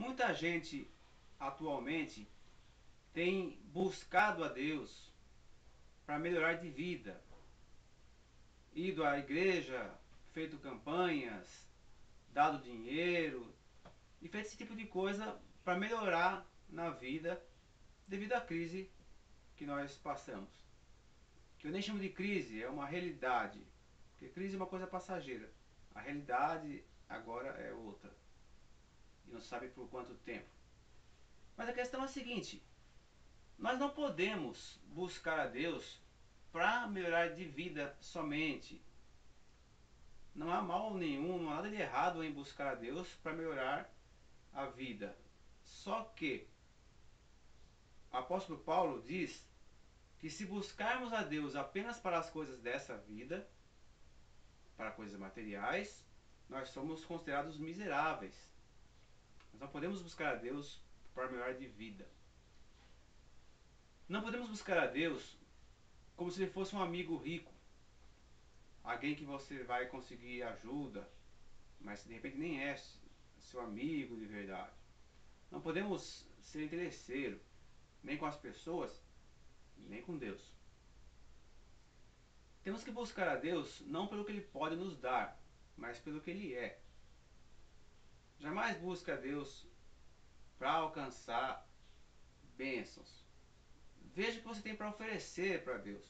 muita gente atualmente tem buscado a Deus para melhorar de vida, ido à igreja, feito campanhas, dado dinheiro e feito esse tipo de coisa para melhorar na vida devido à crise que nós passamos. Que eu nem chamo de crise, é uma realidade. Porque crise é uma coisa passageira. A realidade agora é outra. E não sabe por quanto tempo. Mas a questão é a seguinte: nós não podemos buscar a Deus para melhorar de vida somente. Não há mal nenhum, não há nada de errado em buscar a Deus para melhorar a vida. Só que o apóstolo Paulo diz que se buscarmos a Deus apenas para as coisas dessa vida, para coisas materiais, nós somos considerados miseráveis. Nós não podemos buscar a Deus para melhorar de vida. Não podemos buscar a Deus como se ele fosse um amigo rico, alguém que você vai conseguir ajuda, mas de repente nem é seu amigo de verdade. Não podemos ser interesseiro, nem com as pessoas, nem com Deus. Temos que buscar a Deus não pelo que Ele pode nos dar, mas pelo que Ele é. Jamais busque a Deus para alcançar bênçãos. Veja o que você tem para oferecer para Deus,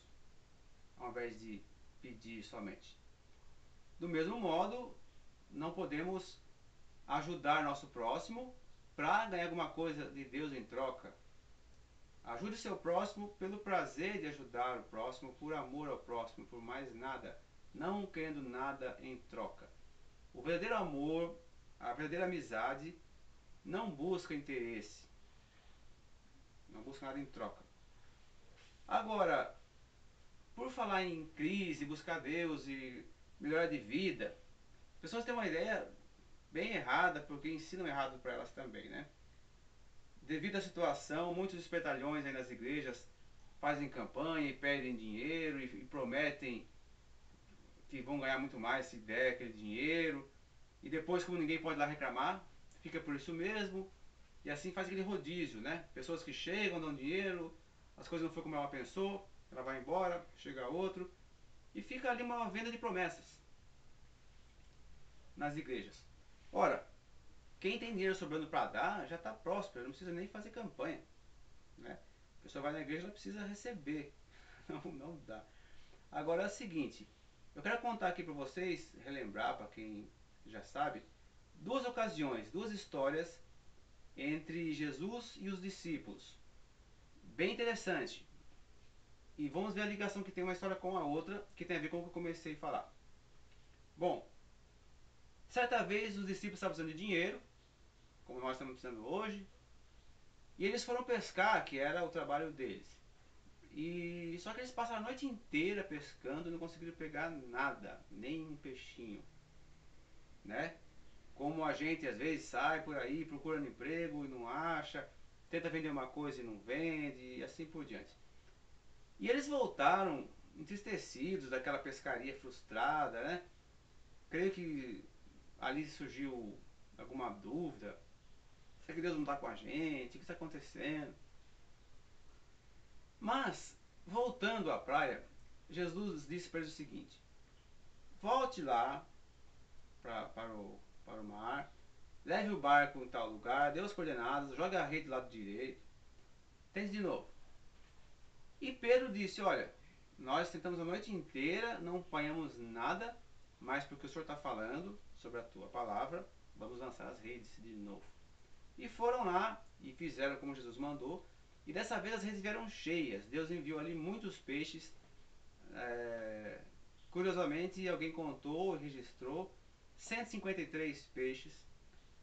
ao invés de pedir somente. Do mesmo modo, não podemos ajudar nosso próximo para ganhar alguma coisa de Deus em troca. Ajude seu próximo pelo prazer de ajudar o próximo, por amor ao próximo, por mais nada, não querendo nada em troca. O verdadeiro amor, a verdadeira amizade, não busca interesse, não busca nada em troca. Agora, por falar em crise, buscar Deus e melhorar de vida, as pessoas têm uma ideia bem errada, porque ensinam errado para elas também, né? Devido à situação, muitos espertalhões aí nas igrejas fazem campanha e pedem dinheiro e prometem que vão ganhar muito mais se der aquele dinheiro. E depois, como ninguém pode lá reclamar, fica por isso mesmo. E assim faz aquele rodízio, né? Pessoas que chegam, dão dinheiro, as coisas não foram como ela pensou, ela vai embora, chega outro. E fica ali uma venda de promessas nas igrejas. Ora, quem tem dinheiro sobrando para dar já está próspero, não precisa nem fazer campanha, né? A pessoa vai na igreja, ela precisa receber, não dá. Agora é o seguinte, eu quero contar aqui para vocês, relembrar para quem já sabe, duas ocasiões, duas histórias entre Jesus e os discípulos. Bem interessante. E vamos ver a ligação que tem uma história com a outra, que tem a ver com o que eu comecei a falar. Bom, certa vez os discípulos estavam precisando de dinheiro, como nós estamos precisando hoje, e eles foram pescar, que era o trabalho deles. E só que eles passaram a noite inteira pescando e não conseguiram pegar nada, nem um peixinho, né? Como a gente às vezes sai por aí procurando emprego e não acha, tenta vender uma coisa e não vende, e assim por diante. E eles voltaram entristecidos daquela pescaria frustrada, né? Creio que ali surgiu alguma dúvida. Será que Deus não está com a gente? O que está acontecendo? Mas, voltando à praia, Jesus disse para eles o seguinte: volte lá para o mar, leve o barco em tal lugar, dê as coordenadas, jogue a rede do lado direito, tente de novo. E Pedro disse: olha, nós tentamos a noite inteira, não apanhamos nada, mas porque o Senhor está falando sobre a tua palavra, vamos lançar as redes de novo. E foram lá e fizeram como Jesus mandou. E dessa vez as redes vieram cheias. Deus enviou ali muitos peixes. Curiosamente, alguém contou e registrou 153 peixes.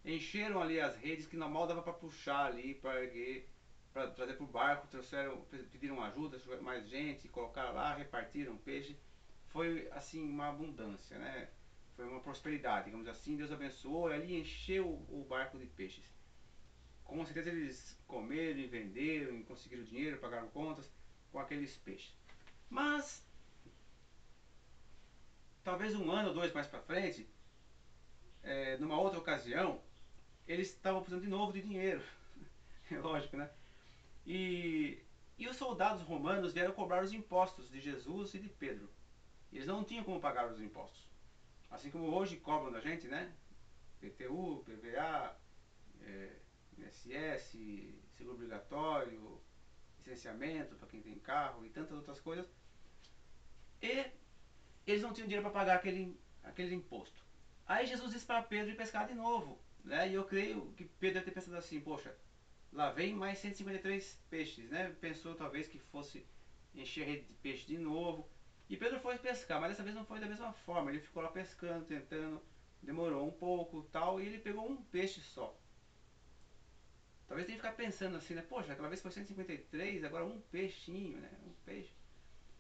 Encheram ali as redes que normal dava para puxar ali, para erguer, para trazer para o barco. Pediram ajuda, mais gente, colocaram lá, repartiram peixe. Foi assim uma abundância, né? Foi uma prosperidade, digamos assim. Deus abençoou e ali encheu o barco de peixes. Com certeza eles comeram e venderam e conseguiram dinheiro, pagaram contas com aqueles peixes. Mas, talvez um ano ou dois mais para frente, numa outra ocasião, eles estavam precisando de novo de dinheiro. É lógico, né? E, e os soldados romanos vieram cobrar os impostos de Jesus e de Pedro. Eles não tinham como pagar os impostos. Assim como hoje cobram da gente, né? PTU, PVA, INSS, seguro obrigatório, licenciamento para quem tem carro e tantas outras coisas. E eles não tinham dinheiro para pagar aquele imposto. Aí Jesus disse para Pedro ir pescar de novo. Né? E eu creio que Pedro deve ter pensado assim, poxa, lá vem mais 153 peixes, né? Pensou talvez que fosse encher a rede de peixe de novo. E Pedro foi pescar, mas dessa vez não foi da mesma forma. Ele ficou lá pescando, tentando, demorou um pouco tal, e ele pegou um peixe só. Talvez tenha que ficar pensando assim, né? Poxa, aquela vez foi 153, agora um peixinho, né? Um peixe.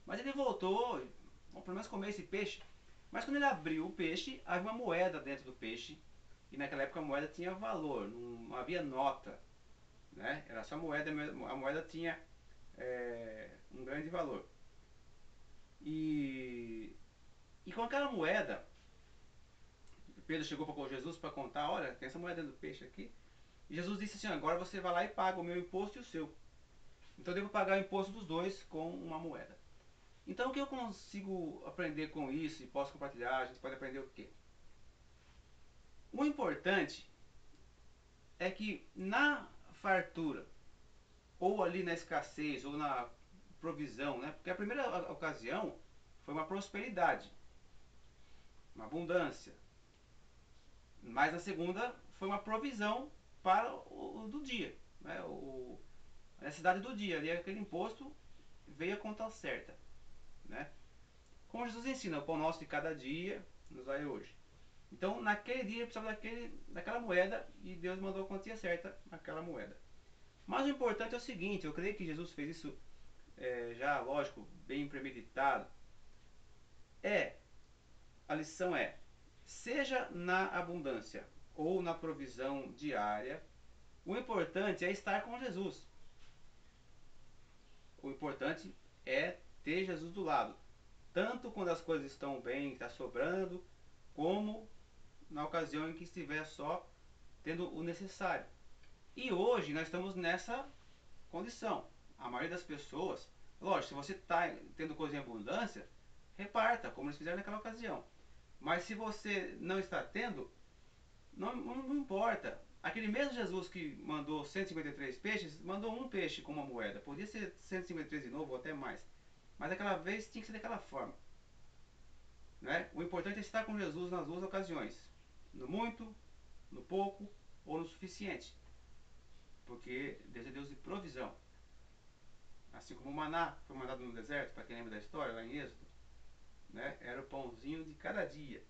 Mas ele voltou, bom, pelo menos comer esse peixe. Mas quando ele abriu o peixe, havia uma moeda dentro do peixe. E naquela época a moeda tinha valor, não havia nota. Né? Era só moeda, a moeda tinha um grande valor. E com aquela moeda, Pedro chegou para Jesus para contar, olha, tem essa moeda do peixe aqui. E Jesus disse assim, agora você vai lá e paga o meu imposto e o seu. Então eu devo pagar o imposto dos dois com uma moeda. Então o que eu consigo aprender com isso e posso compartilhar, a gente pode aprender o quê? O importante é que na fartura, ou ali na escassez, ou na provisão, né? Porque a primeira ocasião foi uma prosperidade, uma abundância. Mas a segunda foi uma provisão para o do dia, né? A necessidade do dia, ali aquele imposto veio a conta certa, né? Como Jesus ensina, o pão nosso de cada dia nos dai hoje. Então, naquele dia, precisava daquela moeda e Deus mandou a quantia certa naquela moeda. Mas o importante é o seguinte, eu creio que Jesus fez isso já, lógico, bem premeditado. A lição é, seja na abundância ou na provisão diária, o importante é estar com Jesus. O importante é ter Jesus do lado. Tanto quando as coisas estão bem, está sobrando, como na ocasião em que estiver só tendo o necessário. E hoje nós estamos nessa condição. A maioria das pessoas, lógico, se você está tendo coisa em abundância, reparta, como eles fizeram naquela ocasião. Mas se você não está tendo, não importa. Aquele mesmo Jesus que mandou 153 peixes, mandou um peixe com uma moeda. Podia ser 153 de novo ou até mais. Mas aquela vez tinha que ser daquela forma. Né? O importante é estar com Jesus nas duas ocasiões. No muito, no pouco ou no suficiente. Porque Deus é Deus de provisão. Assim como o maná foi mandado no deserto, para quem lembra da história, lá em Êxodo. Né? Era o pãozinho de cada dia.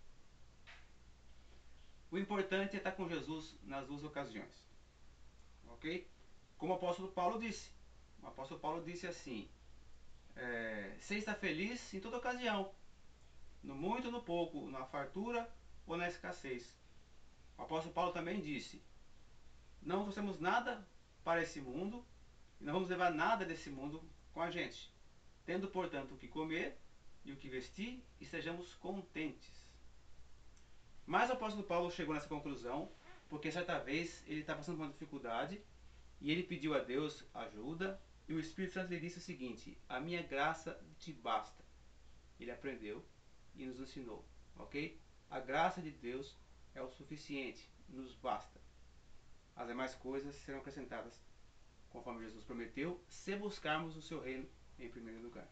O importante é estar com Jesus nas duas ocasiões. Ok? Como o apóstolo Paulo disse. O apóstolo Paulo disse assim: você está feliz em toda ocasião, no muito ou no pouco, na fartura ou na escassez. O apóstolo Paulo também disse: não trouxemos nada para esse mundo e não vamos levar nada desse mundo com a gente. Tendo, portanto, o que comer e o que vestir, e sejamos contentes. Mas o apóstolo Paulo chegou nessa conclusão porque certa vez ele estava passando por uma dificuldade e ele pediu a Deus ajuda e o Espírito Santo lhe disse o seguinte: a minha graça te basta. Ele aprendeu e nos ensinou, ok? A graça de Deus é o suficiente, nos basta. As demais coisas serão acrescentadas conforme Jesus prometeu, se buscarmos o seu reino em primeiro lugar.